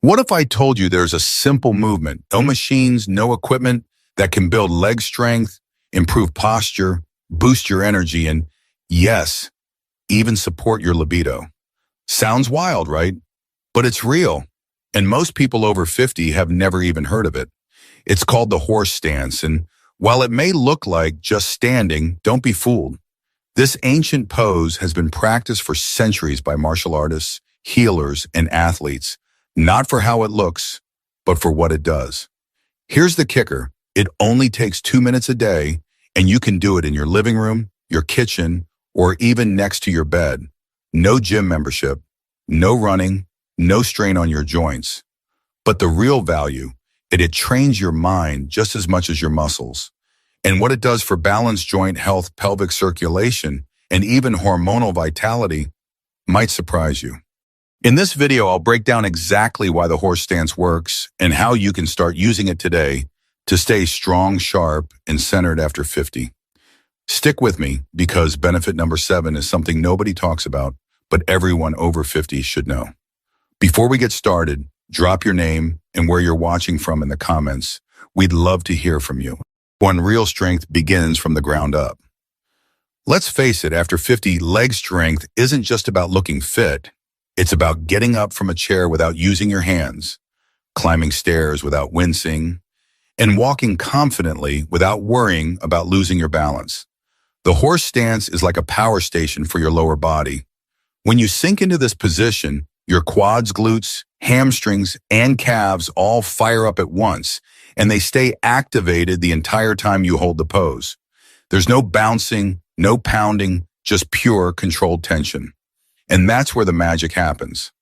What if I told you there's a simple movement, no machines, no equipment, that can build leg strength, improve posture, boost your energy, and yes, even support your libido? Sounds wild, right? But it's real. And most people over 50 have never even heard of it. It's called the horse stance, and while it may look like just standing, don't be fooled. This ancient pose has been practiced for centuries by martial artists, healers, and athletes, not for how it looks, but for what it does. Here's the kicker. It only takes 2 minutes a day, and you can do it in your living room, your kitchen, or even next to your bed. No gym membership, no running, no strain on your joints. But the real value, it trains your mind just as much as your muscles. And what it does for balance, joint health, pelvic circulation, and even hormonal vitality might surprise you. In this video, I'll break down exactly why the horse stance works and how you can start using it today to stay strong, sharp, and centered after 50. Stick with me because benefit number 7 is something nobody talks about, but everyone over 50 should know. Before we get started, drop your name and where you're watching from in the comments. We'd love to hear from you. When real strength begins from the ground up. Let's face it, after 50, leg strength isn't just about looking fit. It's about getting up from a chair without using your hands, climbing stairs without wincing, and walking confidently without worrying about losing your balance. The horse stance is like a power station for your lower body. When you sink into this position, your quads, glutes, hamstrings, and calves all fire up at once, and they stay activated the entire time you hold the pose. There's no bouncing, no pounding, just pure controlled tension. And that's where the magic happens.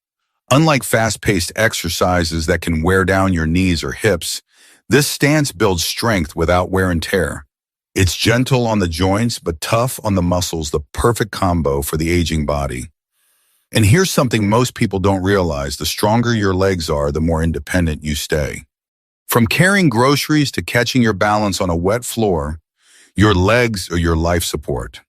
Unlike fast-paced exercises that can wear down your knees or hips, this stance builds strength without wear and tear. It's gentle on the joints, but tough on the muscles, the perfect combo for the aging body. And here's something most people don't realize. The stronger your legs are, the more independent you stay. From carrying groceries to catching your balance on a wet floor, your legs are your life support.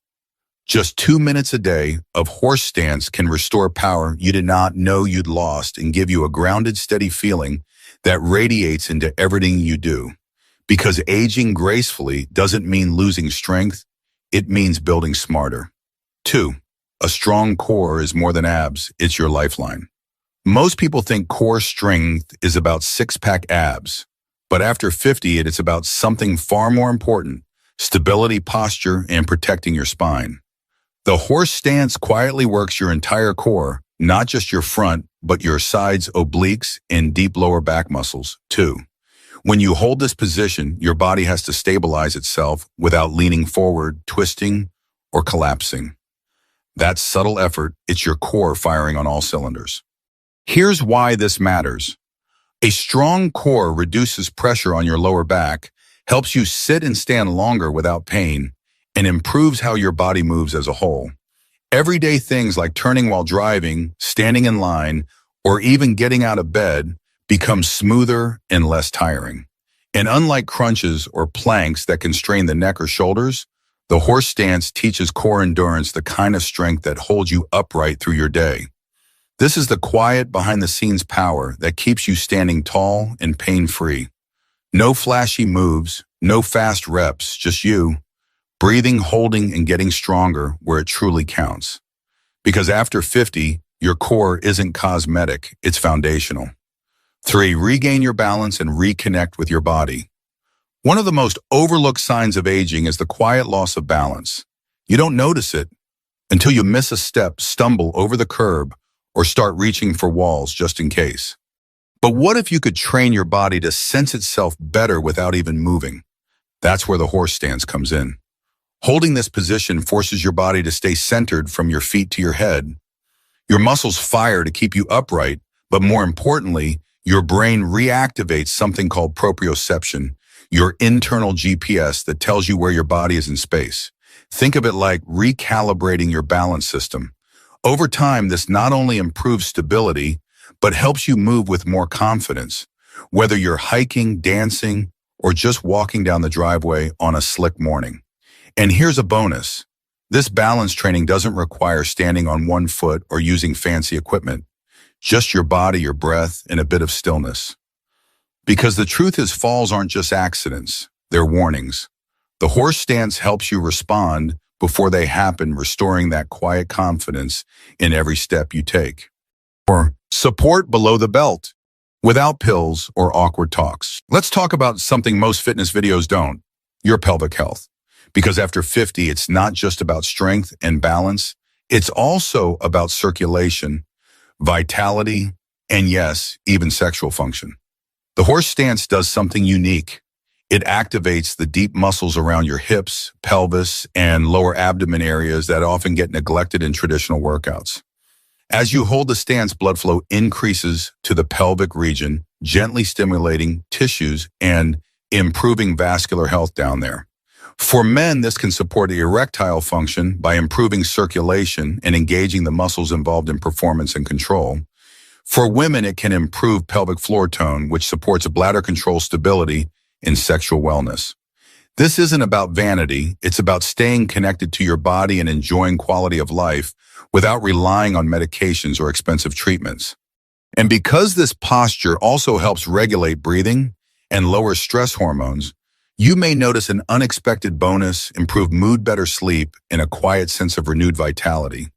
Just 2 minutes a day of horse stance can restore power you did not know you'd lost and give you a grounded, steady feeling that radiates into everything you do. Because aging gracefully doesn't mean losing strength, it means building smarter. 2. A strong core is more than abs, it's your lifeline. Most people think core strength is about six-pack abs, but after 50, it's about something far more important: stability, posture, and protecting your spine. The horse stance quietly works your entire core, not just your front, but your sides, obliques, and deep lower back muscles, too. When you hold this position, your body has to stabilize itself without leaning forward, twisting, or collapsing. That subtle effort, it's your core firing on all cylinders. Here's why this matters. A strong core reduces pressure on your lower back, helps you sit and stand longer without pain, and improves how your body moves as a whole. Everyday things like turning while driving, standing in line, or even getting out of bed become smoother and less tiring. And unlike crunches or planks that can strain the neck or shoulders, the horse stance teaches core endurance, the kind of strength that holds you upright through your day. This is the quiet, behind-the-scenes power that keeps you standing tall and pain-free. No flashy moves, no fast reps, just you, breathing, holding, and getting stronger where it truly counts. Because after 50, your core isn't cosmetic, it's foundational. 3. Regain your balance and reconnect with your body. One of the most overlooked signs of aging is the quiet loss of balance. You don't notice it until you miss a step, stumble over the curb, or start reaching for walls just in case. But what if you could train your body to sense itself better without even moving? That's where the horse stance comes in. Holding this position forces your body to stay centered from your feet to your head. Your muscles fire to keep you upright, but more importantly, your brain reactivates something called proprioception, your internal GPS that tells you where your body is in space. Think of it like recalibrating your balance system. Over time, this not only improves stability, but helps you move with more confidence, whether you're hiking, dancing, or just walking down the driveway on a slick morning. And here's a bonus. This balance training doesn't require standing on one foot or using fancy equipment. Just your body, your breath, and a bit of stillness. Because the truth is falls aren't just accidents, they're warnings. The horse stance helps you respond before they happen, restoring that quiet confidence in every step you take. Or support below the belt, without pills or awkward talks. Let's talk about something most fitness videos don't, your pelvic health. Because after 50, it's not just about strength and balance, it's also about circulation, vitality, and yes, even sexual function. The horse stance does something unique. It activates the deep muscles around your hips, pelvis, and lower abdomen areas that often get neglected in traditional workouts. As you hold the stance, blood flow increases to the pelvic region, gently stimulating tissues and improving vascular health down there. For men, this can support the erectile function by improving circulation and engaging the muscles involved in performance and control. For women, it can improve pelvic floor tone, which supports bladder control stability and sexual wellness. This isn't about vanity, it's about staying connected to your body and enjoying quality of life without relying on medications or expensive treatments. And because this posture also helps regulate breathing and lower stress hormones, you may notice an unexpected bonus, improved mood, better sleep, and a quiet sense of renewed vitality.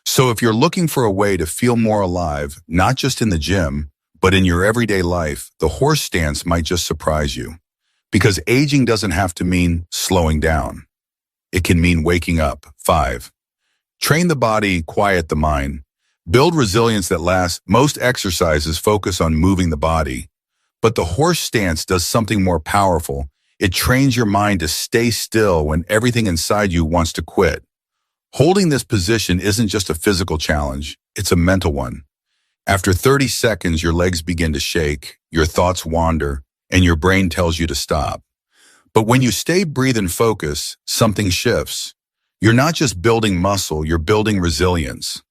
So if you're looking for a way to feel more alive, not just in the gym, but in your everyday life, the horse stance might just surprise you. Because aging doesn't have to mean slowing down. It can mean waking up. 5. Train the body, quiet the mind. Build resilience that lasts. Most exercises focus on moving the body, but the horse stance does something more powerful. It trains your mind to stay still when everything inside you wants to quit. Holding this position isn't just a physical challenge, it's a mental one. After 30 seconds, your legs begin to shake, your thoughts wander, and your brain tells you to stop. But when you stay, breathe, and focus, something shifts. You're not just building muscle, you're building resilience.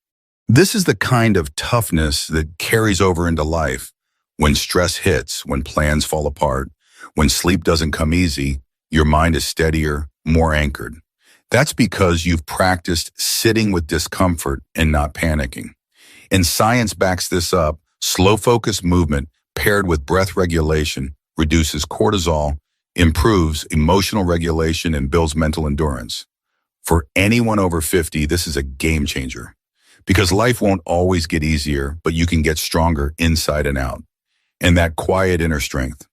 This is the kind of toughness that carries over into life. When stress hits, when plans fall apart, when sleep doesn't come easy, your mind is steadier, more anchored. That's because you've practiced sitting with discomfort and not panicking. And science backs this up. Slow focused movement paired with breath regulation reduces cortisol, improves emotional regulation, and builds mental endurance. For anyone over 50, this is a game changer. Because life won't always get easier, but you can get stronger inside and out. And that quiet inner strength.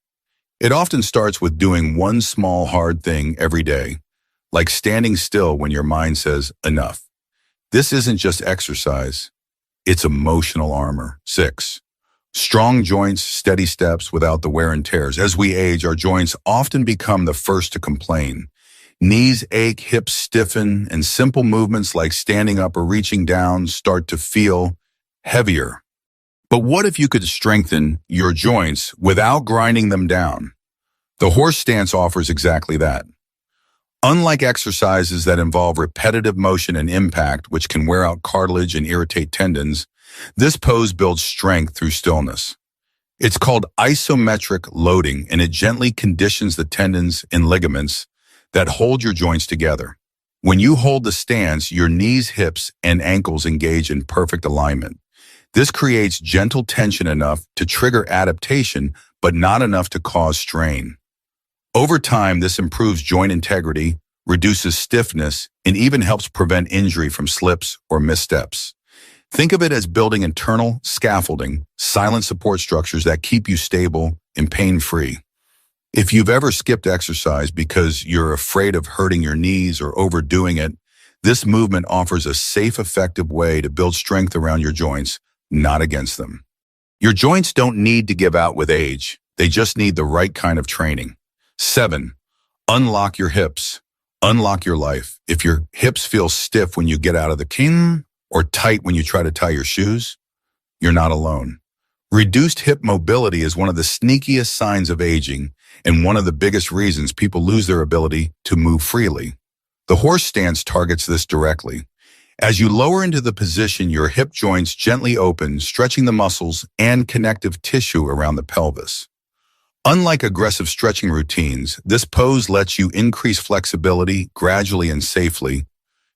It often starts with doing one small hard thing every day, like standing still when your mind says enough. This isn't just exercise, it's emotional armor. 6. Strong joints, steady steps without the wear and tears. As we age, our joints often become the first to complain. Knees ache, hips stiffen, and simple movements like standing up or reaching down start to feel heavier. But what if you could strengthen your joints without grinding them down? The horse stance offers exactly that. Unlike exercises that involve repetitive motion and impact, which can wear out cartilage and irritate tendons, this pose builds strength through stillness. It's called isometric loading, and it gently conditions the tendons and ligaments that hold your joints together. When you hold the stance, your knees, hips, and ankles engage in perfect alignment. This creates gentle tension enough to trigger adaptation, but not enough to cause strain. Over time, this improves joint integrity, reduces stiffness, and even helps prevent injury from slips or missteps. Think of it as building internal scaffolding, silent support structures that keep you stable and pain-free. If you've ever skipped exercise because you're afraid of hurting your knees or overdoing it, this movement offers a safe, effective way to build strength around your joints, not against them. Your joints don't need to give out with age. They just need the right kind of training. 7. Unlock your hips. Unlock your life. If your hips feel stiff when you get out of the king or tight when you try to tie your shoes, you're not alone. Reduced hip mobility is one of the sneakiest signs of aging and one of the biggest reasons people lose their ability to move freely. The horse stance targets this directly. As you lower into the position, your hip joints gently open, stretching the muscles and connective tissue around the pelvis. Unlike aggressive stretching routines, this pose lets you increase flexibility gradually and safely.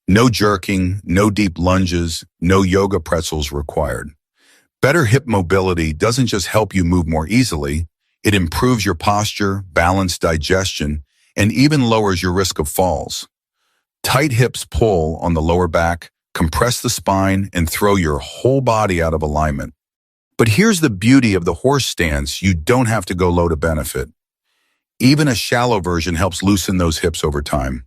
No jerking, no deep lunges, no yoga pretzels required. Better hip mobility doesn't just help you move more easily, it improves your posture, balance, digestion, and even lowers your risk of falls. Tight hips pull on the lower back, compress the spine, and throw your whole body out of alignment. But here's the beauty of the horse stance: you don't have to go low to benefit. Even a shallow version helps loosen those hips over time.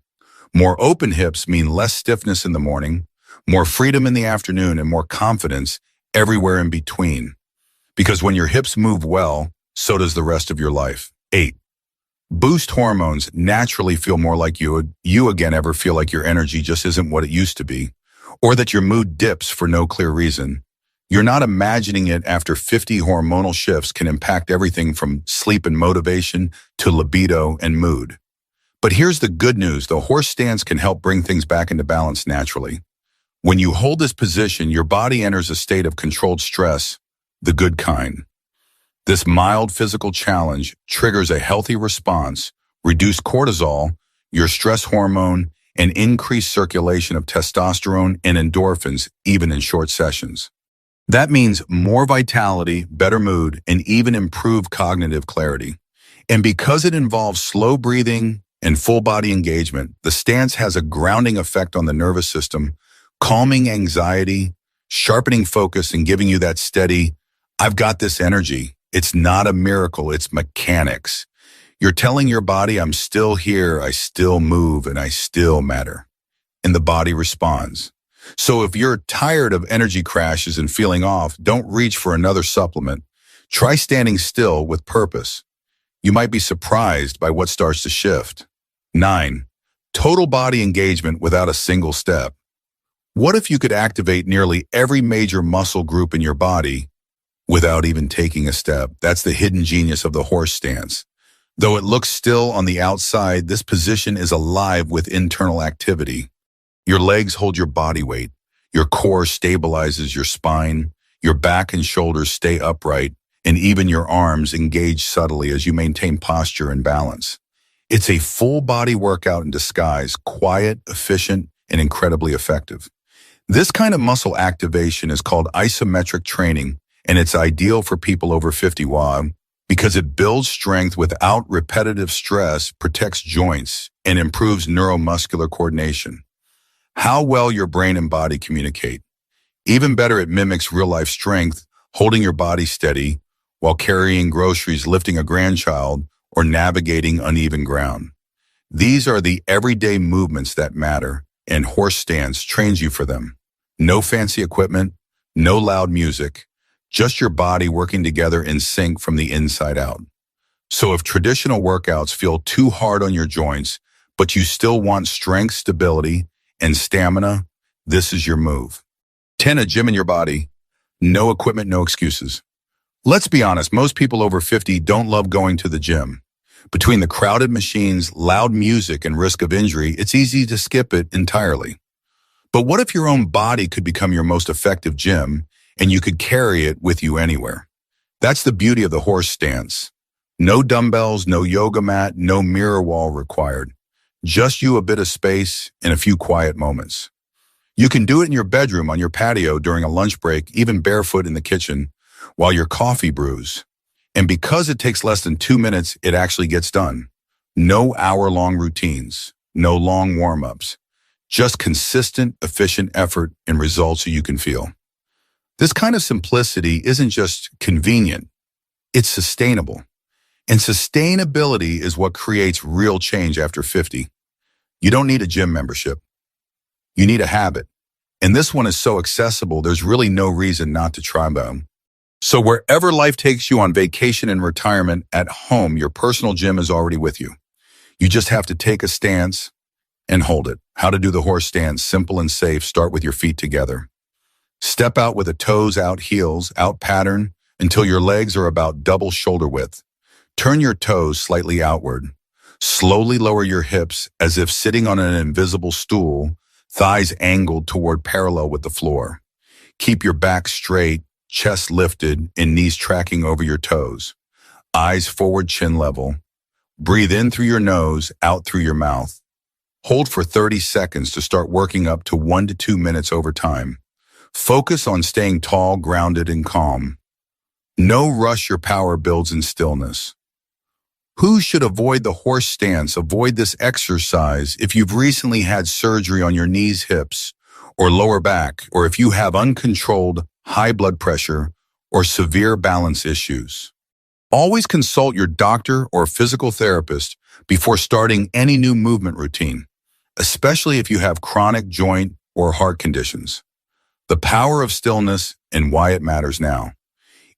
More open hips mean less stiffness in the morning, more freedom in the afternoon, and more confidence everywhere in between. Because when your hips move well, so does the rest of your life. 8. Boost hormones naturally feel more like you again ever feel like your energy just isn't what it used to be, or that your mood dips for no clear reason. You're not imagining it. After 50, hormonal shifts can impact everything from sleep and motivation to libido and mood. But here's the good news: the horse stance can help bring things back into balance naturally. When you hold this position, your body enters a state of controlled stress, the good kind. This mild physical challenge triggers a healthy response, reduced cortisol, your stress hormone, and increased circulation of testosterone and endorphins, even in short sessions. That means more vitality, better mood, and even improved cognitive clarity. And because it involves slow breathing and full body engagement, the stance has a grounding effect on the nervous system, calming anxiety, sharpening focus, and giving you that steady, "I've got this" energy. It's not a miracle, it's mechanics. You're telling your body, "I'm still here, I still move, and I still matter." And the body responds. So if you're tired of energy crashes and feeling off, don't reach for another supplement. Try standing still with purpose. You might be surprised by what starts to shift. 9. Total body engagement without a single step. What if you could activate nearly every major muscle group in your body without even taking a step? That's the hidden genius of the horse stance. Though it looks still on the outside, this position is alive with internal activity. Your legs hold your body weight. Your core stabilizes your spine. Your back and shoulders stay upright, and even your arms engage subtly as you maintain posture and balance. It's a full body workout in disguise, quiet, efficient, and incredibly effective. This kind of muscle activation is called isometric training, and it's ideal for people over 50 because it builds strength without repetitive stress, protects joints, and improves neuromuscular coordination. How well your brain and body communicate. Even better, it mimics real-life strength, holding your body steady while carrying groceries, lifting a grandchild, or navigating uneven ground. These are the everyday movements that matter, and horse stance trains you for them. No fancy equipment, no loud music, just your body working together in sync from the inside out. So if traditional workouts feel too hard on your joints, but you still want strength, stability, and stamina, this is your move. 10. A gym in your body. No equipment, no excuses. Let's be honest, most people over 50 don't love going to the gym. Between the crowded machines, loud music, and risk of injury, it's easy to skip it entirely. But what if your own body could become your most effective gym and you could carry it with you anywhere? That's the beauty of the horse stance. No dumbbells, no yoga mat, no mirror wall required. Just you, a bit of space, and a few quiet moments. You can do it in your bedroom, on your patio, during a lunch break, even barefoot in the kitchen, while your coffee brews. And because it takes less than 2 minutes, it actually gets done. No hour-long routines, no long warm-ups. Just consistent, efficient effort and results you can feel. This kind of simplicity isn't just convenient, it's sustainable. And sustainability is what creates real change after 50. You don't need a gym membership. You need a habit. And this one is so accessible, there's really no reason not to try them. So wherever life takes you, on vacation and retirement, at home, your personal gym is already with you. You just have to take a stance and hold it. How to do the horse stance: simple and safe. Start with your feet together. Step out with the toes out, heels out pattern until your legs are about double shoulder width. Turn your toes slightly outward. Slowly lower your hips as if sitting on an invisible stool, thighs angled toward parallel with the floor. Keep your back straight, chest lifted, and knees tracking over your toes. Eyes forward, chin level. Breathe in through your nose, out through your mouth. Hold for 30 seconds to start working up to 1 to 2 minutes over time. Focus on staying tall, grounded, and calm. No rush. Your power builds in stillness. Who should avoid the horse stance? Avoid this exercise if you've recently had surgery on your knees, hips, or lower back, or if you have uncontrolled high blood pressure or severe balance issues. Always consult your doctor or physical therapist before starting any new movement routine, especially if you have chronic joint or heart conditions. The power of stillness and why it matters now.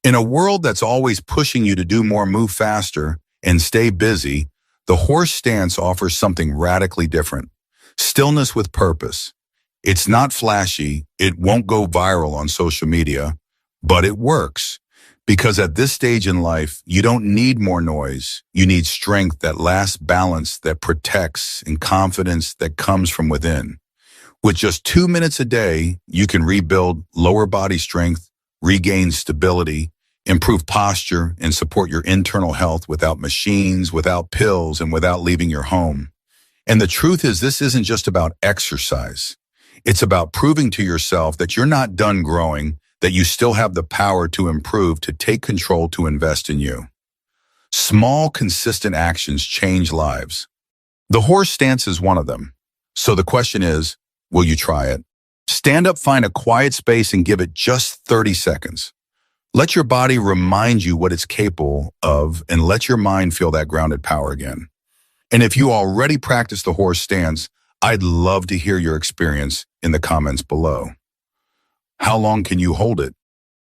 In a world that's always pushing you to do more, move faster, and stay busy, the horse stance offers something radically different. Stillness with purpose. It's not flashy, it won't go viral on social media, but it works. Because at this stage in life, you don't need more noise. You need strength that lasts, balance that protects, and confidence that comes from within. With just 2 minutes a day, you can rebuild lower body strength, regain stability, improve posture, and support your internal health without machines, without pills, and without leaving your home. And the truth is, this isn't just about exercise. It's about proving to yourself that you're not done growing, that you still have the power to improve, to take control, to invest in you. Small, consistent actions change lives. The horse stance is one of them. So the question is, will you try it? Stand up, find a quiet space, and give it just 30 seconds. Let your body remind you what it's capable of, and let your mind feel that grounded power again. And if you already practice the horse stance, I'd love to hear your experience in the comments below. How long can you hold it?